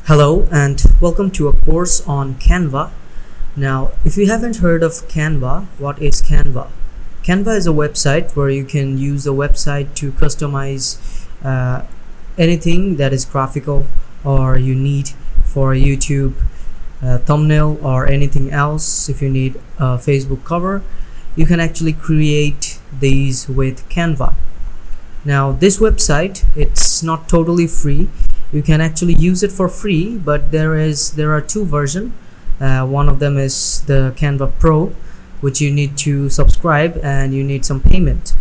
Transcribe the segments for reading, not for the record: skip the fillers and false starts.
Hello and welcome to a course on Canva. Now, if you haven't heard of Canva, what is Canva? Canva is a website where you can use a website to customize anything that is graphical or you need for a YouTube thumbnail or anything else. If you need a Facebook cover, you can actually create these with Canva. Now, this website, it's not totally free. You can actually use it for free, but there are two versions. One of them is the Canva Pro, which you need to subscribe and you need some payment.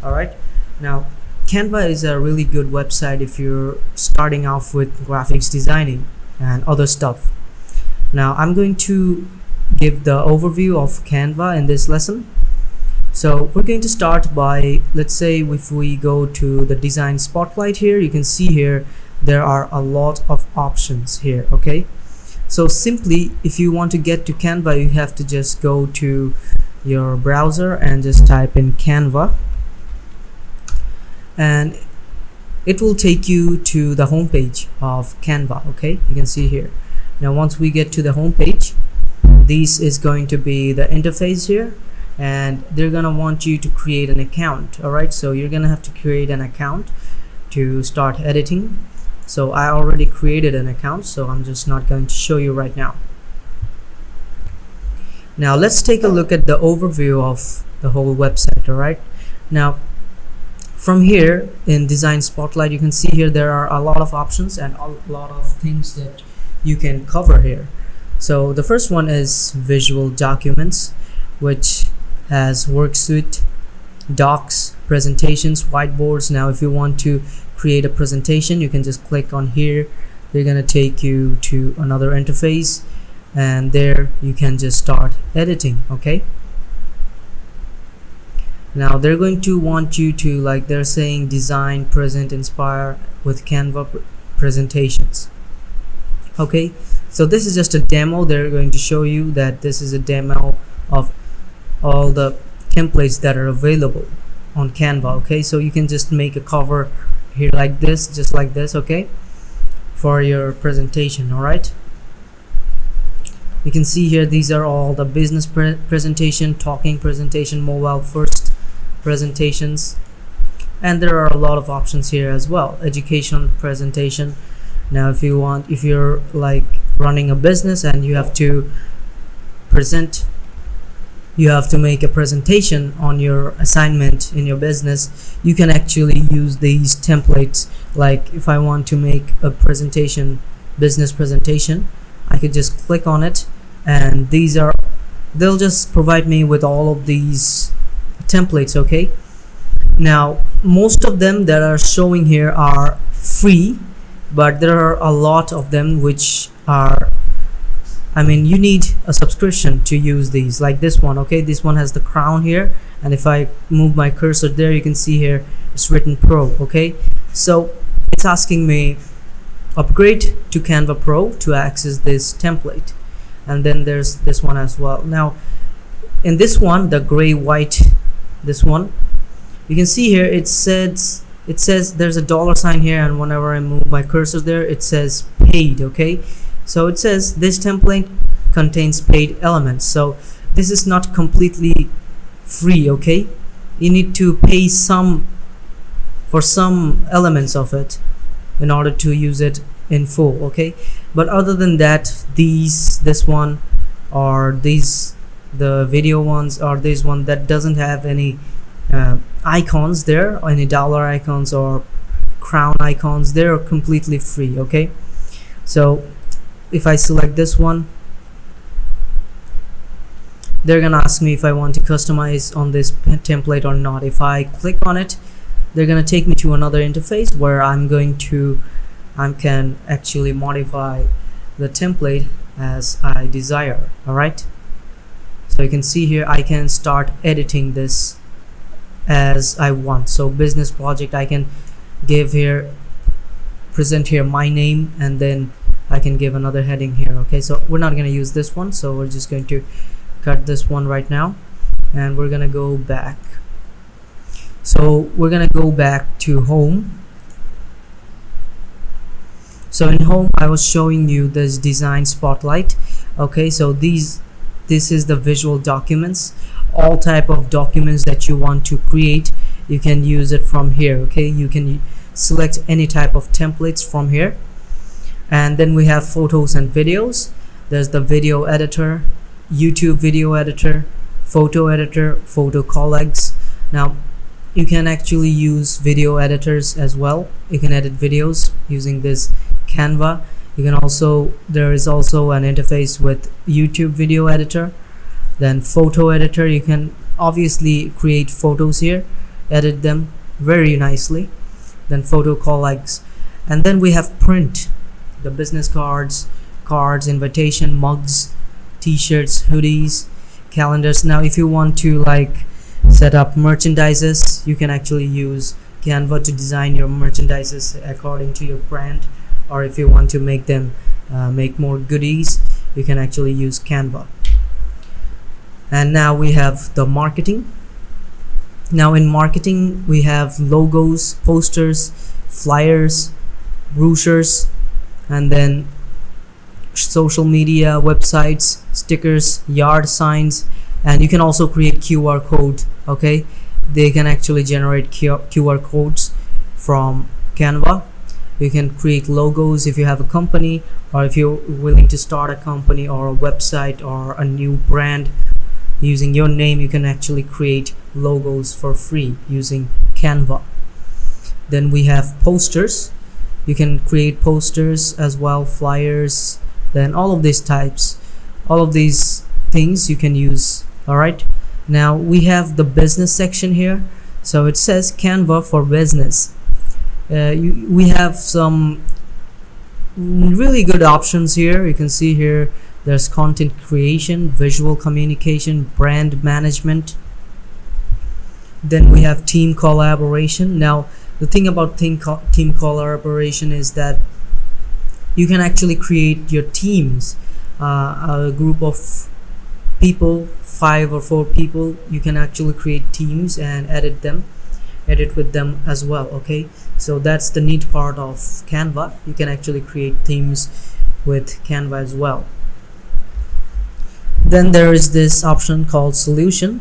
Alright, now Canva is a really good website if you're starting off with graphics designing and other stuff. Now I'm going to give the overview of Canva in this lesson. So we're going to start by, let's say if we go to the design spotlight here, you can see here there are a lot of options here. Okay, so simply if you want to get to Canva, you have to just go to your browser and just type in Canva, and it will take you to the home page of Canva. Okay, you can see here. Now once we get to the home page, this is going to be the interface here, and they're gonna want you to create an account. Alright, so you're gonna have to create an account to start editing. So I already created an account, so I'm just not going to show you right now. Now let's take a look at the overview of the whole website. Alright, now from here in design spotlight, you can see here there are a lot of options and a lot of things that you can cover here. So the first one is visual documents, which has worksheet, docs, presentations, whiteboards. Now if you want to create a presentation, you can just click on here. They're gonna take you to another interface, and there you can just start editing. Okay, now they're going to want you to, like they're saying, design, present, inspire with Canva presentations. Okay, so this is just a demo. They're going to show you that this is a demo of all the templates that are available on Canva. Okay, so you can just make a cover here like this, just like this, okay, for your presentation. All right, you can see here these are all the business presentation, talking presentation, mobile first presentations, and there are a lot of options here as well. Education presentation. Now if you're like running a business and you have to make a presentation on your assignment in your business, you can actually use these templates. Like if I want to make a presentation, business presentation, I could just click on it, and they'll just provide me with all of these templates. Okay, now most of them that are showing here are free, but there are a lot of them which are, you need a subscription to use these, like this one. Okay, this one has the crown here, and if I move my cursor there, you can see here it's written Pro. Okay, so it's asking me upgrade to Canva Pro to access this template, and then there's this one as well. Now in this one, the gray white, this one, you can see here it says there's a dollar sign here, and whenever I move my cursor there, it says paid. Okay, so it says this template contains paid elements, so this is not completely free. Okay, you need to pay for some elements of it in order to use it in full. Okay, but other than that, this one or the video ones, or this one that doesn't have any icons there, or any dollar icons or crown icons, they're completely free. Okay, so if I select this one, they're gonna ask me if I want to customize on this template or not. If I click on it, they're gonna take me to another interface where I can actually modify the template as I desire. All right, so you can see here I can start editing this as I want. So business project, I can give here, present here my name, and then I can give another heading here. Okay, so we're not going to use this one, so we're just going to cut this one right now, and we're going to go back. So we're going to go back to home. So in home I was showing you this design spotlight. Okay, so this is the visual documents. All type of documents that you want to create, you can use it from here. Okay, you can select any type of templates from here. And then we have photos and videos. There's the video editor, YouTube video editor, photo editor, photo colleagues. Now you can actually use video editors as well. You can edit videos using this Canva. You can also, there is also an interface with YouTube video editor. Then photo editor, you can obviously create photos here, edit them very nicely. Then photo colleagues, and then we have print, the business cards, invitation, mugs, t-shirts, hoodies, calendars. Now if you want to like set up merchandises, you can actually use Canva to design your merchandises according to your brand, or if you want to make them make more goodies, you can actually use Canva. And now we have the marketing. Now in marketing we have logos, posters, flyers, brochures, and then social media, websites, stickers, yard signs, and you can also create QR code. Okay, they can actually generate QR codes from Canva. You can create logos if you have a company, or if you're willing to start a company or a website or a new brand using your name, you can actually create logos for free using Canva. Then we have posters. You can create posters as well, flyers, then all of these types, all of these things you can use. All right, now we have the business section here. So it says Canva for business. We have some really good options here. You can see here there's content creation, visual communication, brand management. Then we have team collaboration. Now the thing about team collaboration is that you can actually create your teams, a group of people, 5 or 4 people. You can actually create teams and edit with them as well. Okay, so that's the neat part of Canva. You can actually create themes with Canva as well. Then there is this option called solution.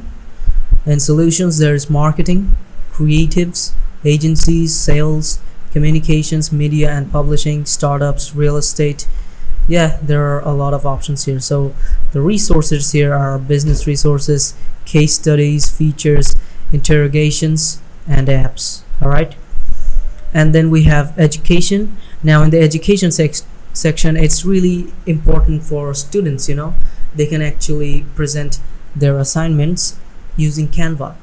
In solutions there's marketing, creatives, agencies, sales, communications, media and publishing, startups, real estate. Yeah, there are a lot of options here. So the resources here are business resources, case studies, features, interrogations, and apps. All right, and then we have education. Now in the education section, it's really important for students. You know, they can actually present their assignments using Canva.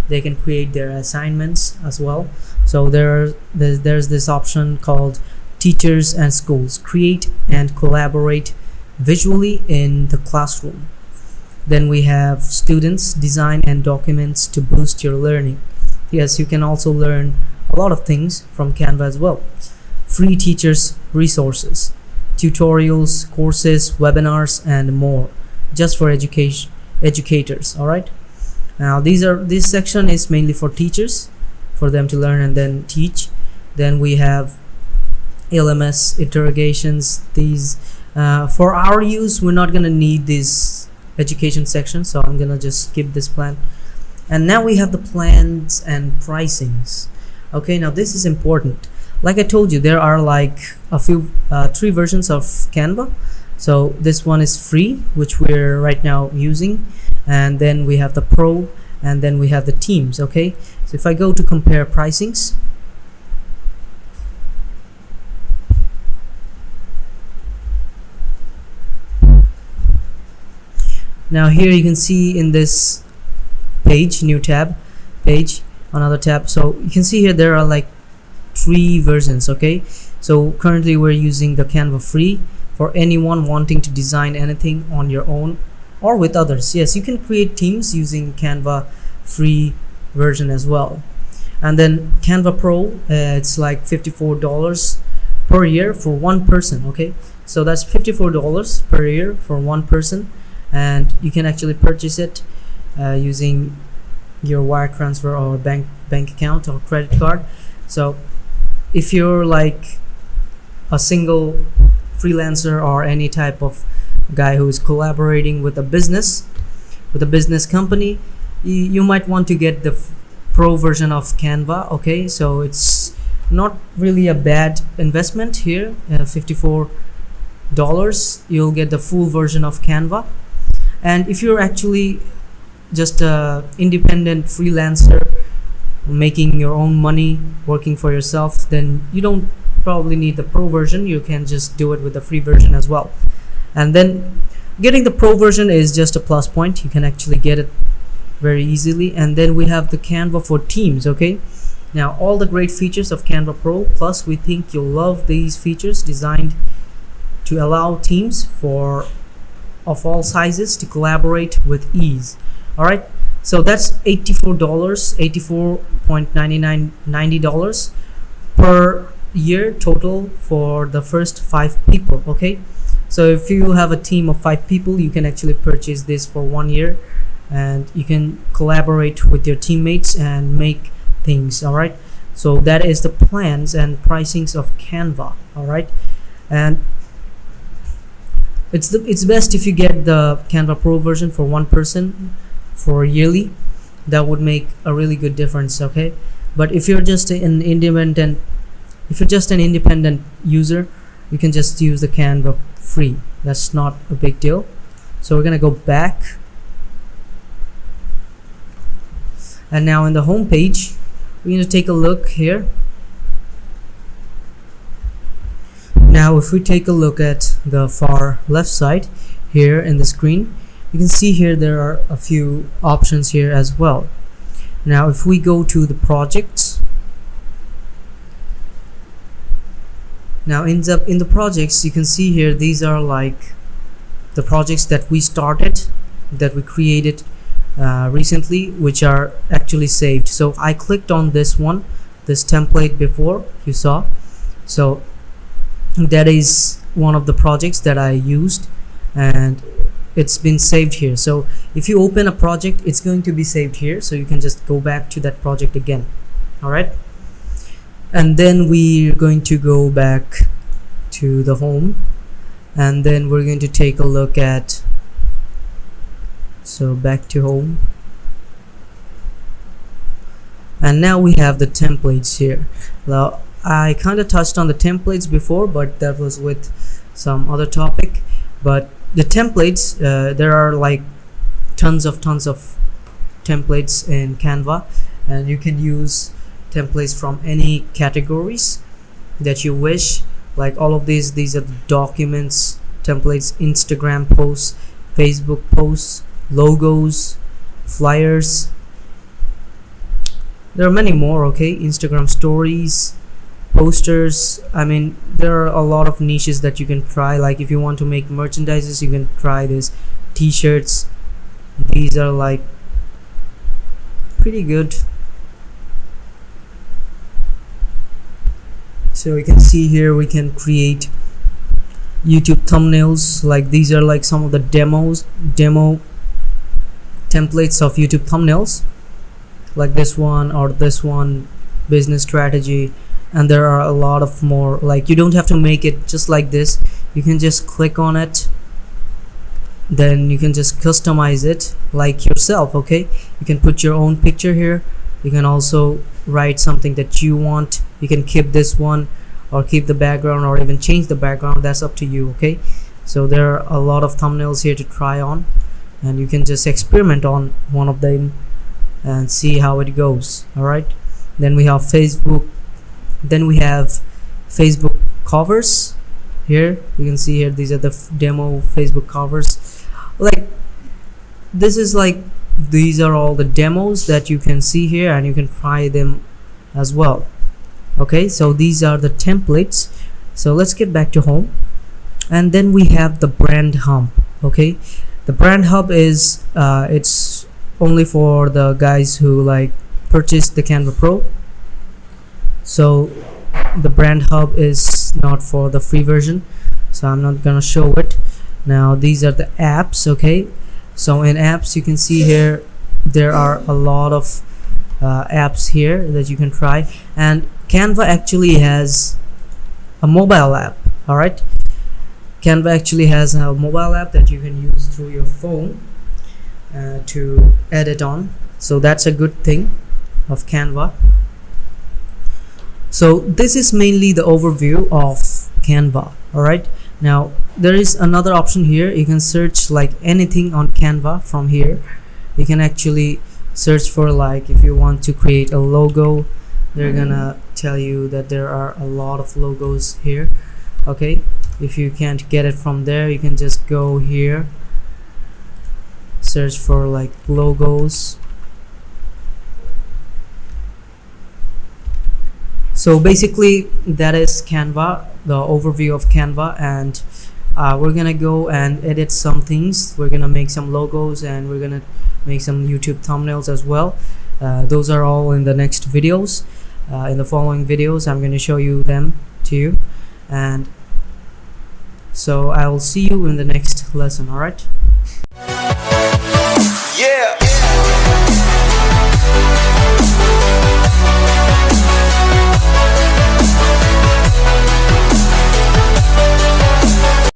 They can create their assignments as well. So there's this option called teachers and schools, create and collaborate visually in the classroom. Then we have students, design and documents to boost your learning. Yes, you can also learn a lot of things from Canva as well. Free teachers resources, tutorials, courses, webinars and more, just for educators. All right, now this section is mainly for teachers, for them to learn and then teach. Then we have LMS interrogations. These for our use, we're not gonna need this education section, so I'm gonna just skip this plan. And now we have the plans and pricings. Okay, now this is important. Like I told you, there are like a few 3 versions of Canva. So this one is free, which we're right now using, and then we have the pro, and then we have the teams. Okay, so if I go to compare pricings, now here you can see in this page, new tab, page, another tab. So you can see here there are like 3 versions. Okay, so currently we're using the Canva free. For anyone wanting to design anything on your own or with others, yes, you can create teams using Canva free version as well. And then Canva Pro, it's like $54 per year for one person. Okay, so that's $54 per year for one person, and you can actually purchase it using your wire transfer or bank account or credit card. So if you're like a single freelancer or any type of guy who is collaborating with a business company, you might want to get the pro version of Canva. Okay, so it's not really a bad investment here. $54, you'll get the full version of Canva. And if you're actually just a independent freelancer making your own money, working for yourself, then you don't probably need the pro version. You can just do it with the free version as well. And then getting the pro version is just a plus point. You can actually get it very easily. And then we have the Canva for Teams. Okay, now all the great features of Canva Pro, plus we think you'll love these features, designed to allow teams of all sizes to collaborate with ease. All right, so that's $84.90 per year total for the first 5 people. Okay, so if you have a team of 5 people, you can actually purchase this for 1 year, and you can collaborate with your teammates and make things. All right, so that is the plans and pricings of Canva. All right, and it's best if you get the Canva Pro version for one person for yearly. That would make a really good difference. Okay, but if you're just an independent user, you can just use the Canva free. That's not a big deal. So we're gonna go back, and now in the home page, we're going to take a look here. Now if we take a look at the far left side here in the screen, you can see here there are a few options here as well. Now if we go to the projects, now in the projects, you can see here these are like the projects that we started, that we created recently, which are actually saved. So I clicked on this one, this template before you saw, so that is one of the projects that I used, and it's been saved here. So if you open a project, it's going to be saved here, so you can just go back to that project again. All right, and then we're going to go back to the home, and then we're going to take a look at, so back to home, and now we have the templates here. Now I kind of touched on the templates before, but that was with some other topic. But the templates, there are like tons of templates in Canva, and you can use templates from any categories that you wish. Like all of these are the documents templates, Instagram posts, Facebook posts, logos, flyers. There are many more. Okay, Instagram stories, posters. I mean, there are a lot of niches that you can try. Like if you want to make merchandises, you can try this. T-shirts, these are like pretty good. So you can see here we can create YouTube thumbnails. Like these are like some of the demo templates of YouTube thumbnails, like this one or this one, business strategy. And there are a lot of more. Like you don't have to make it just like this, you can just click on it, then you can just customize it like yourself. Okay, you can put your own picture here. You can also write something that you want. You can keep this one or keep the background or even change the background. That's up to you. Okay, so there are a lot of thumbnails here to try on, and you can just experiment on one of them and see how it goes. All right, then we have Facebook covers. Here you can see here these are the demo Facebook covers. Like this is like, these are all the demos that you can see here, and you can try them as well. Okay, so these are the templates. So let's get back to home, and then we have the brand hub. Okay, the brand hub is it's only for the guys who like purchased the Canva Pro. So the brand hub is not for the free version, so I'm not gonna show it. Now these are the apps. Okay, so in apps you can see here there are a lot of apps here that you can try, and Canva actually has a mobile app. All right, Canva actually has a mobile app that you can use through your phone to edit on, so that's a good thing of Canva. So this is mainly the overview of Canva. All right, now there is another option here. You can search like anything on Canva. From here you can actually search for, like, if you want to create a logo, they're gonna tell you that there are a lot of logos here. Okay, if you can't get it from there, you can just go here, search for like logos. So basically that is Canva, the overview of Canva, and we're gonna go and edit some things. We're gonna make some logos and we're gonna make some YouTube thumbnails as well. Those are all in the next videos. In the following videos I'm going to show you them to you, and so I will see you in the next lesson. All right. Yeah.